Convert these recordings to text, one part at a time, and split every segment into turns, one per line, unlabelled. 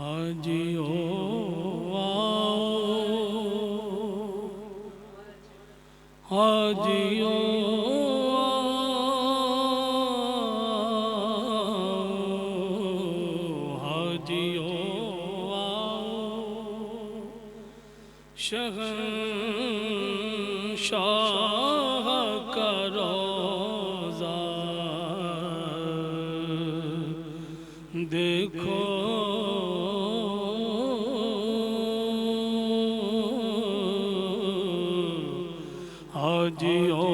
हाजियो हाजियो हाजियो शहंशाह का रोज़ा देखो हाजियो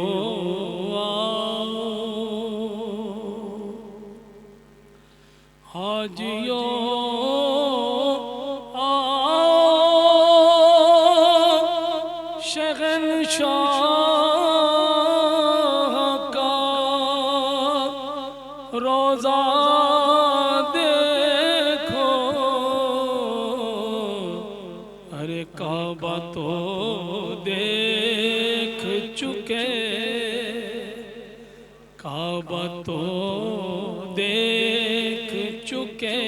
हाजियो शहंशाह का रोज़ा देखो। अरे काबा तो देख चुके, काबा तो देख चुके,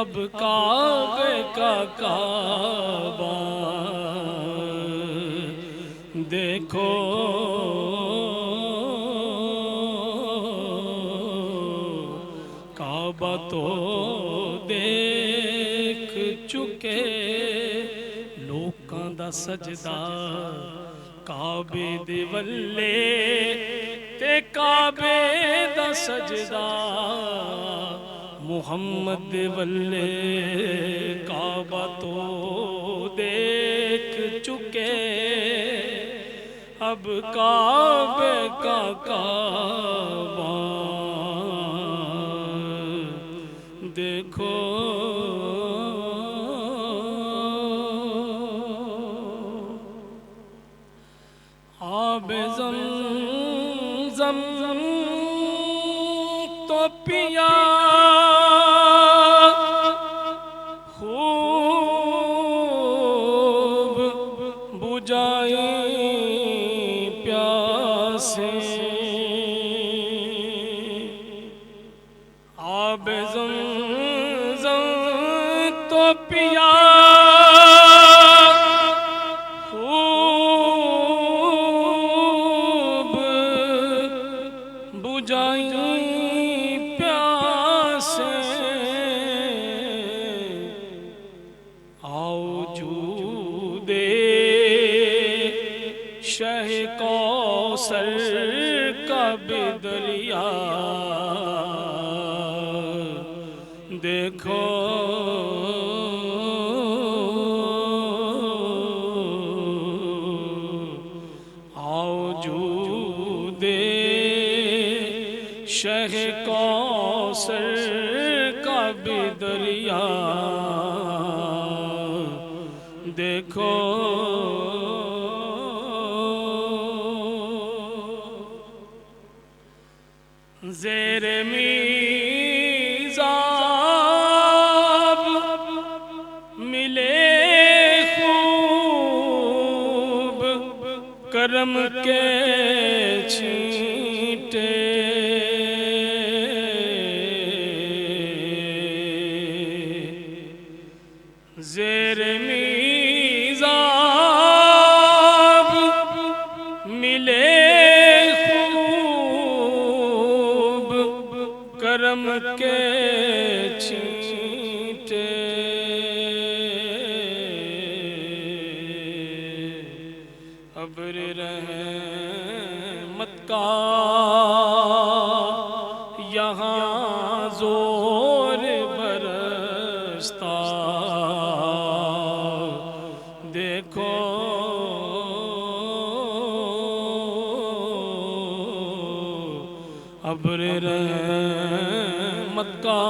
अब काबे का काबा देखो। काबा तो देख चुके, लोकां दा सजदा काबे दे वल्ले ते काबे दा सजदा मुहम्मद दे वल्ले। काबा तो देख चुके, अब काबे का काबा देखो। आबे ज़मज़म तो पिया खूब बुझाई प्यासे। आबे ज़मज़म तो पिया बुझाई प्यासे। आओ जूदे शह कौसर का बिदरिया देखो। आओ जूदे शह कौसर का बिदरिया देखो। ज़ेरे मीज़ाब मिले खूब करम के छींटे। ज़ेरे मीज़ाब मिले खूब करम के छींटे। अब्र रहमत का यहाँ जोर बरसता देखो। अब्र रहमत का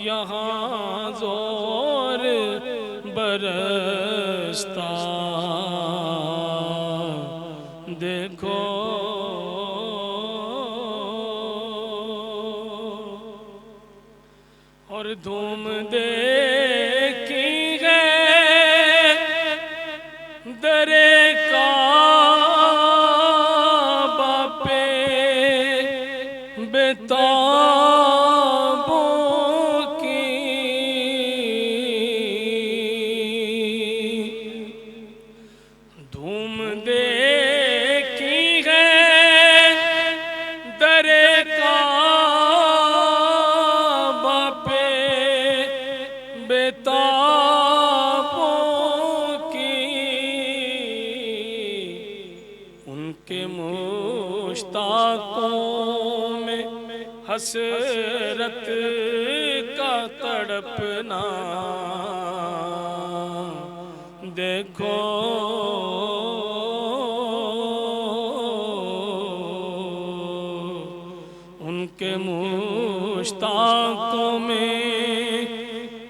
यहाँ जोर बरसता देखो। और धूम देखी है दरे काबा पे बेताबों हसरत का तड़पना देखो उनके मुश्ताकों में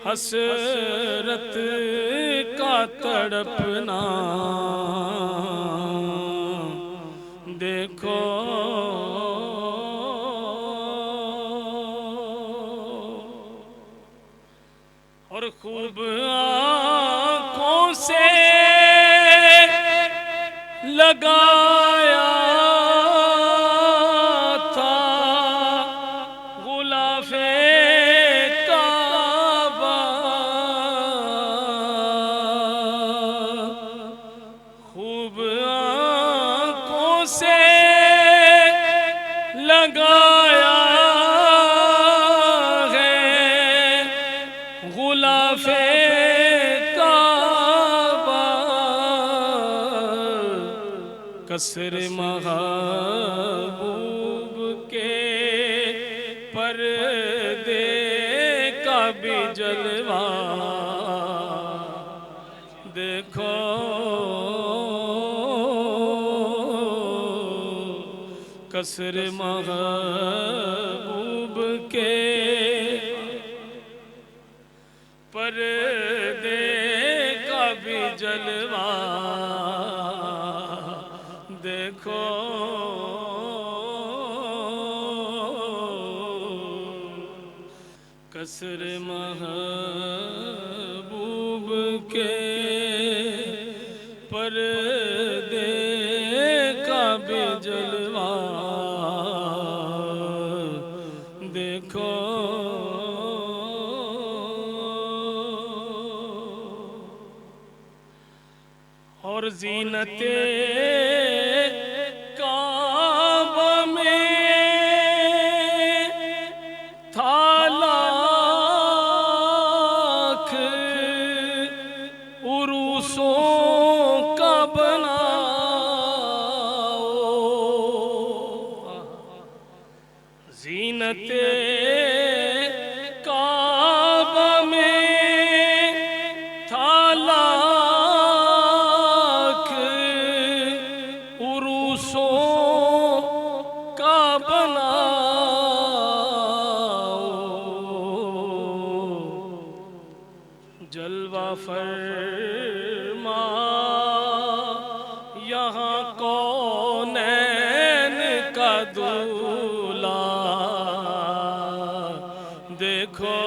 हसरत का तड़पना देखो और खूब आँखों से लगाया था गुलाफे काबा, खूब आँखों से लगाया गुलाफे काबा, कसर महबूब के पर्दे का भी जलवा देखो कसर महबूब के पर्दे का भी जलवा देखो कसर महबूब के पर्दे का भी जलवा देखो और ज़ीनते काबा में था लाख उरूसों का बनाओ, ज़ीनते काबा में था का बनाओ, जलवा फरमा यहाँ कौनैन का दूल्हा देखो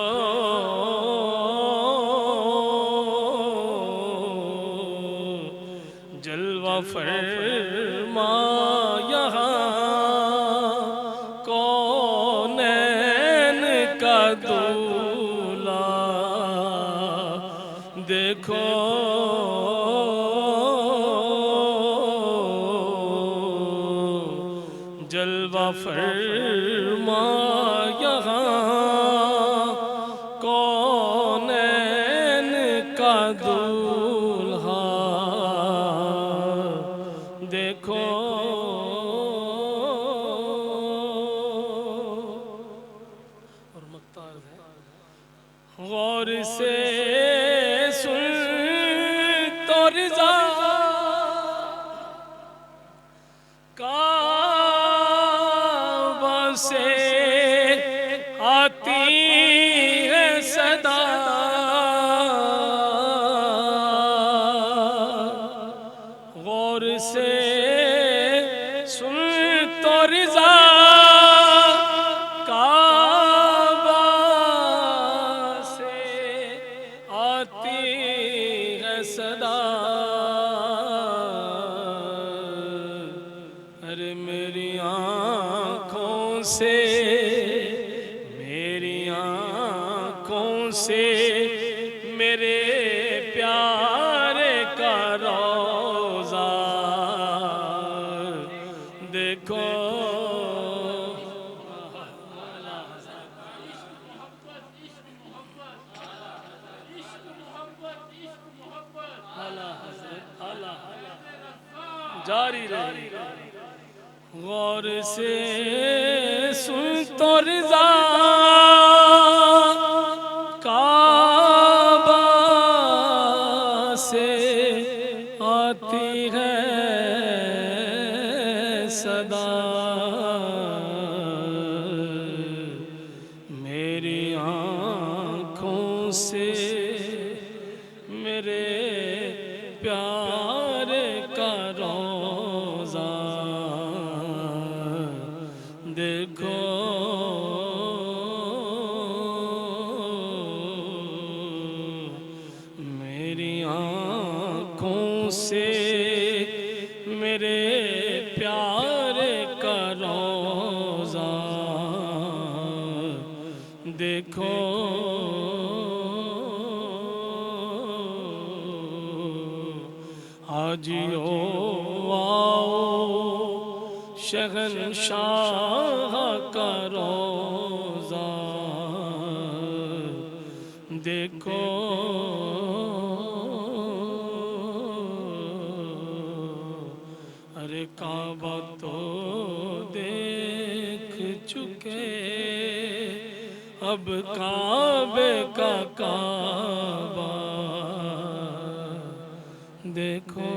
जलवा फरमा यहाँ कौनैन का दूल्हा देखो जलवा फरमा यहाँ कौनैन का दूल्हा देखो और मक्तार है गौर से सुन तो रिज़ा काबा से आती है सदा, गौर से सुन तो रिज़ा काबा से आती है सदा, अरे मेरी आँखों से मेरे प्यारे का रोज़ा देखो जारी रही गौर से सुन तो रिज़ा काबा से आती है सदा। मेरी आँखों से मेरे प्यारे का रोज़ा देखो। मेरी आँखों से मेरे प्यारे का रोज़ा देखो। हाजियो आओ शहंशाह का रोज़ा देखो। अरे काबा तो देख चुके, अब काबे का काबा देखो।